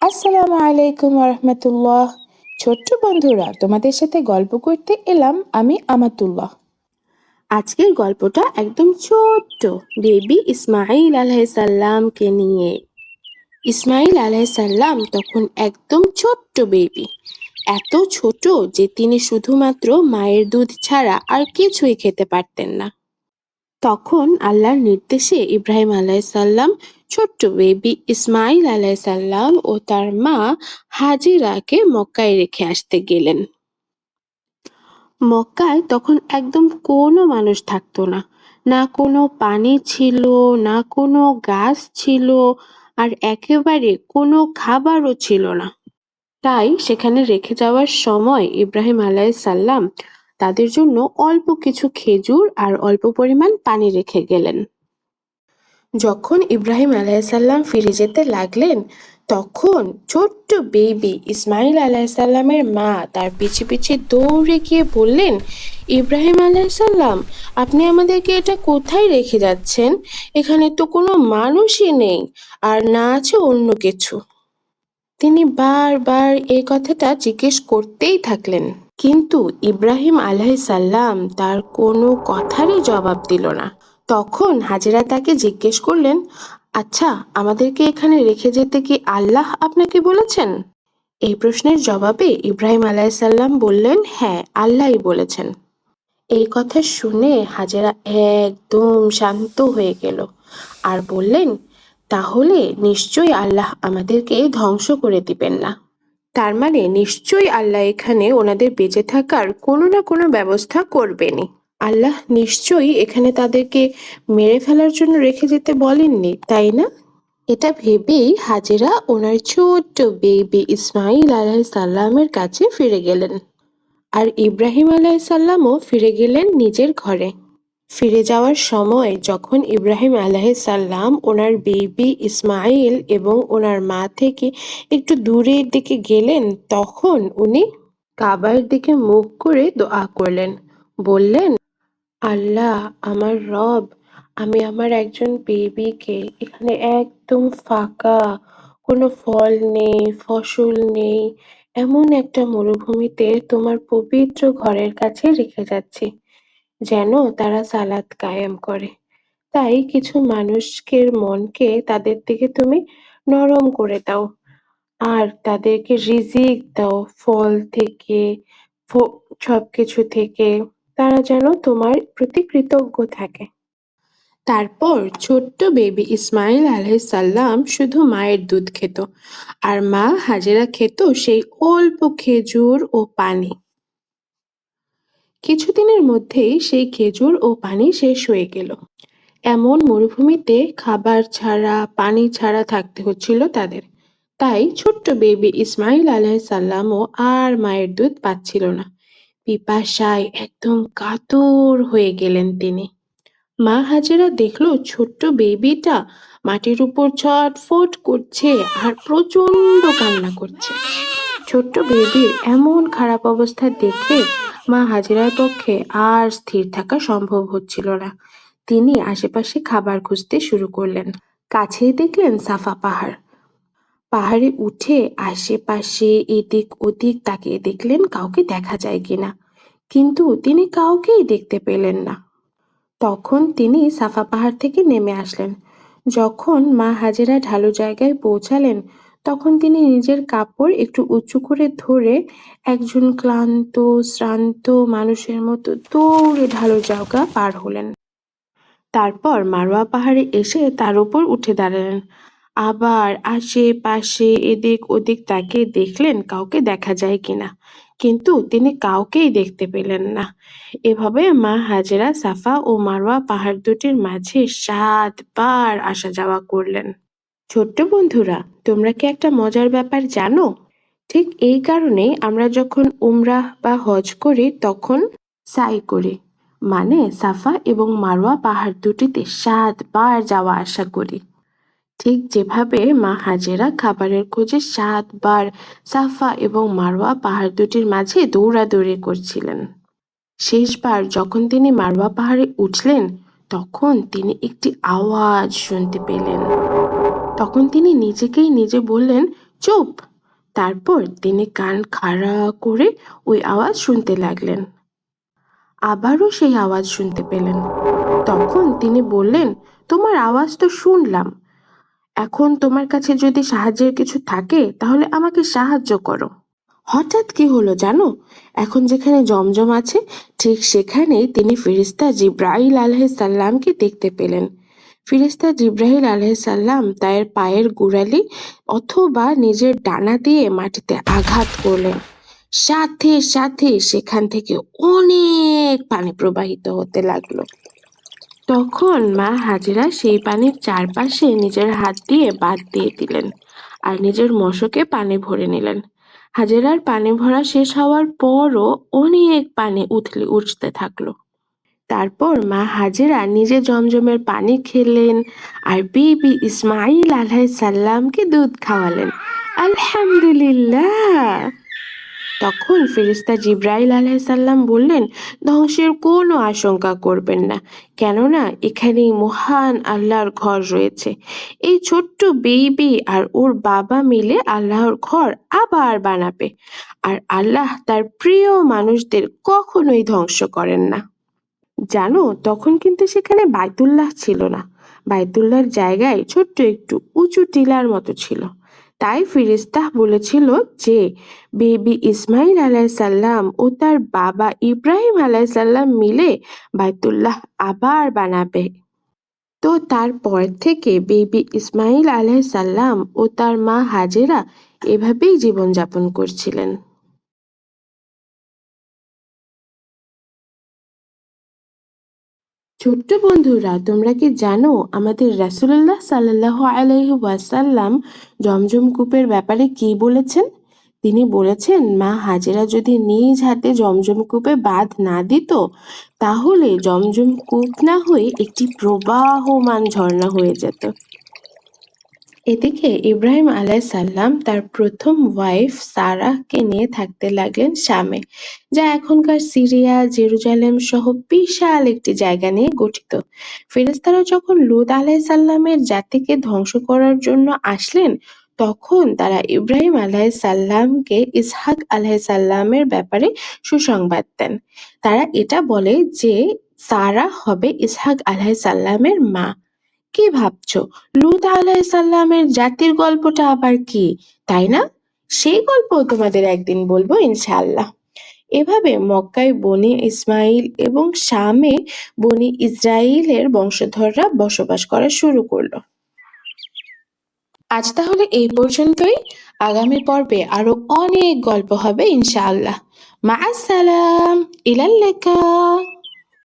আসসালামু আলাইকুম রহমতুল্লাহ। ছোট্ট বন্ধুরা, তোমাদের সাথে গল্প করতে এলাম আমি আমাতুল্লাহ। আজকের গল্পটা একদম ছোট্ট বেবি ইসমাইল আলাইসাল্লামকে নিয়ে। ইসমাইল আলাইসাল্লাম তখন একদম ছোট্ট বেবি, এত ছোট যে তিনি শুধুমাত্র মায়ের দুধ ছাড়া আর কিছুই খেতে পারতেন না। তখন আল্লাহর নির্দেশে ইব্রাহিম আলাইসাল্লাম ছোট্ট বেবি ইসমাইল আলাইসাল্লাম ও তার মা হাজিরাকে মক্কায় রেখে আসতে গেলেন। মক্কায় তখন একদম কোনো মানুষ থাকতো না, না কোনো পানি ছিল, না কোনো গাছ ছিল, আর একেবারে কোনো খাবারও ছিল না। তাই সেখানে রেখে যাওয়ার সময় ইব্রাহিম আলাইসাল্লাম তাদের জন্য অল্প কিছু খেজুর আর অল্প পরিমাণ পানি রেখে গেলেন। যখন ইব্রাহিম আলাইসাল্লাম ফিরে যেতে লাগলেন, তখন ছোট্ট বেবি ইসমাইল আলাইসাল্লামের মা তার পিছে পিছে দৌড়ে গিয়ে বললেন, ইব্রাহিম আলাইসাল্লাম, আপনি আমাদেরকে এটা কোথায় রেখে যাচ্ছেন? এখানে তো কোনো মানুষই নেই, আর না আছে অন্য কিছু। তিনি বারবার এই কথাটা জিজ্ঞেস করতেই থাকলেন, কিন্তু ইব্রাহিম আলাইসাল্লাম তার কোনো কথারই জবাব দিল না। তখন হাজেরা তাকে জিজ্ঞেস করলেন, আচ্ছা, আমাদেরকে এখানে রেখে যেতে কি আল্লাহ আপনাকে বলেছেন? এই প্রশ্নের জবাবে ইব্রাহিম আলাইসাল্লাম বললেন, হ্যাঁ, আল্লাহই বলেছেন। এই কথা শুনে হাজেরা একদম শান্ত হয়ে গেল আর বললেন, তাহলে নিশ্চয়ই আল্লাহ আমাদেরকে ধ্বংস করে দিবেন না। তার মানে নিশ্চয়ই আল্লাহ এখানে ওনাদের বেঁচে থাকার কোনো না কোনো ব্যবস্থা করবেনই। আল্লাহ নিশ্চয়ই এখানে তাদেরকে মেরে ফেলার জন্য রেখে যেতে বলেননি, তাই না? এটা ভেবেই হাজেরা ওনার ছোট্ট বেবি ইসমাইল আলাইসাল্লামের কাছে ফিরে গেলেন, আর ইব্রাহিম আলাইসাল্লামও ফিরে গেলেন নিজের ঘরে। ফিরে যাওয়ার সময় যখন ইব্রাহিম আলাইসাল্লাম ওনার বেবি ইসমাইল এবং ওনার মা থেকে একটু দূরের দিকে গেলেন, তখন উনি কাবার দিকে মুখ করে দোয়া করলেন। বললেন, আল্লাহ, আমার রব, আমি আমার একজন বেবিকে এখানে একদম ফাঁকা, কোনো ফল নেই, ফসল নেই, এমন একটা মরুভূমিতে তোমার পবিত্র ঘরের কাছে রেখে যাচ্ছি, যেন তারা সালাত কায়েম করে। তাই কিছু মানুষের মনকে তাদের দিকে তুমি নরম করে দাও, আর তাদেরকে রিজিক দাও ফল থেকে, সবকিছু থেকে। তারা যেন তোমার প্রতি কৃতজ্ঞ থাকে। তারপর ছোট্ট বেবি ইসমাইল আলাইসাল্লাম শুধু মায়ের দুধ খেত, আর মা হাজেরা খেত সেই অল্প খেজুর ও পানি। কিছুদিনের মধ্যেই সেই খেজুর ও পানি শেষ হয়ে গেল। এমন মরুভূমিতে খাবার ছাড়া, পানি ছাড়া থাকতে হচ্ছিল তাদের। তাই ছোট্ট বেবি ইসমাইল আলাইসাল্লামও আর মায়ের দুধ পাচ্ছিল না। পিপাসায় একদম কাতর হয়ে গেলেন তিনি। মা হাজেরা দেখলো ছোট্ট বেবিটা মাটির উপর ছটফট করছে আর প্রচন্ড কান্না করছে। ছোট্ট বেবির এমন খারাপ অবস্থা দেখে মা হাজেরার পক্ষে আর স্থির থাকা সম্ভব হচ্ছিল না। তিনি আশেপাশে খাবার খুঁজতে শুরু করলেন। কাছেই দেখলেন সাফা পাহাড়। পাহাড়ে উঠে আশেপাশে এদিক ওদিক তাকিয়ে দেখলেন কাউকে দেখা যায় কিনা, কিন্তু তিনি কাউকেই দেখতে পেলেন না। তখন তিনি সাফা পাহাড় থেকে নেমে আসলেন। যখন মা হাজেরা ঢালু জায়গায় পৌঁছালেন, তখন তিনি নিজের কাপড় একটু উঁচু করে ধরে একজন ক্লান্ত শ্রান্ত মানুষের মতো দৌড়ে ঢালু জায়গা পার হলেন। তারপর মারওয়া পাহাড়ে এসে তার উপর উঠে দাঁড়ালেন। আবার আশেপাশে এদিক ওদিক তাকিয়ে দেখলেন কাউকে দেখা যায় কিনা, কিন্তু তিনি কাউকেই দেখতে পেলেন না। এভাবে মা হাজেরা সাফা ও মারওয়া পাহাড় দুটির মাঝে 7 বার আসা যাওয়া করলেন। ছোট্ট বন্ধুরা, তোমরা কি একটা মজার ব্যাপার জানো? ঠিক এই কারণেই আমরা যখন উমরাহ বা হজ করি তখন সাই করি, মানে সাফা এবং মারওয়া পাহাড় দুটিতে 7 বার যাওয়া আসা করি। ঠিক যেভাবে মা হাজেরা খাবারের খোঁজে 7 বার সাফা এবং মারওয়া পাহাড় দুটির মাঝে দৌড়াদৌড়ি করছিলেন। শেষবার যখন তিনি মারওয়া পাহাড়ে উঠলেন, তখন তিনি একটি আওয়াজ শুনতে পেলেন। তখন তিনি নিজেকেই নিজে বললেন, চুপ! তারপর তিনি কান খাড়া করে ওই আওয়াজ শুনতে লাগলেন। আবারও সেই আওয়াজ শুনতে পেলেন। তখন তিনি বললেন, তোমার আওয়াজ তো শুনলাম, এখন তোমার কাছে যদি সাহায্যের কিছু থাকে তাহলে আমাকে সাহায্য করো। হঠাৎ কি হলো জানো? এখন যেখানে জমজম আছে ঠিক সেখানেই তিনি ফেরেশতা জিবরাইল আলাইহিসসালামকে দেখতে পেলেন। ফেরেশতা জিবরাইল আলাইহিসসালাম তার পায়ের গোড়ালি অথবা নিজের ডানা দিয়ে মাটিতে আঘাত করলেন। সাথে সাথে সেখান থেকে অনেক পানি প্রবাহিত হতে লাগলো। তখন মা হাজেরা সেই পানির চারপাশে নিজের হাত দিয়ে বাঁধ দিয়ে দিলেন আর নিজের মশকে পানি ভরে নিলেন। হাজেরার পানি ভরা শেষ হওয়ার পরও অনেক পানি উঠতে থাকলো। তারপর মা হাজেরা নিজে জমজমের পানি খেলেন আর বিবি ইসমাইল আলাইহিসসালামকে দুধ খাওয়ালেন। আলহামদুলিল্লাহ! তখন ফেরেশতা জিবরাইল আলাইহিসসালাম বললেন, ধ্বংসের কোনো আশঙ্কা করবেন না, কেননা এখানেই মহান আল্লাহর ঘর রয়েছে। এই ছোট্ট বেবি আর ওর বাবা মিলে আল্লাহর ঘর আবার বানাবে, আর আল্লাহ তার প্রিয় মানুষদের কখনোই ধ্বংস করেন না। জানো, তখন কিন্তু সেখানে বায়তুল্লাহ ছিল না। বায়তুল্লাহর জায়গায় ছোট্ট একটু উঁচু টিলার মতো ছিল। তাই ফিরিস্তা বলেছিল যে বেবি ইসমাইল আলাইসাল্লাম ও তার বাবা ইব্রাহিম আলাইসাল্লাম মিলে বায়তুল্লাহ আবার বানাবে। তো তারপর থেকে বেবি ইসমাইল আলাইসাল্লাম ও তার মা হাজেরা এভাবেই জীবনযাপন করছিলেন। ছোট্ট বন্ধুরা, তোমরা কি জানো আমাদের রাসূলুল্লাহ সাল্লাল্লাহু আলাইহি ওয়াসাল্লাম জমজম কূপের ব্যাপারে কি বলেছেন? তিনি বলেছেন, মা হাজেরা যদি নিজ হাতে জমজম কূপে বাঁধ না দিত তাহলে জমজম কূপ না হয়ে একটি প্রবাহমান ঝর্ণা হয়ে যেত। এদিকে ইব্রাহিম আলাইসাল্লাম তার প্রথম ওয়াইফ সারাহকে নিয়ে থাকতে লাগলেন শামে, যা এখনকার সিরিয়া, জেরুজালেম সহ বিশাল একটি জায়গা নিয়ে গঠিত। ফেরেশতারা যখন লূত আলাইসাল্লামের জাতিকে ধ্বংস করার জন্য আসলেন, তখন তারা ইব্রাহিম আলাইসাল্লামকে ইসহাক আলাইসাল্লামের ব্যাপারে সুসংবাদ দেন। তারা এটা বলে যে সারাহ হবে ইসহাক আলাইসাল্লামের মা। কি ভাবছো, লূত আলাইসাল্লামের জাতির গল্পটা আবার কি, তাই না? সেই গল্প তোমাদের একদিন বলবো ইনশাআল্লাহ। এভাবে মক্কায় বনি ইসমাইল এবং শামে বনি ইসরাইলের বংশধররা বসবাস করা শুরু করলো। আজ তাহলে এই পর্যন্তই। আগামী পর্বে আরো অনেক গল্প হবে ইনশাআল্লাহ। মা আসসালাম, ইলাল লিকা।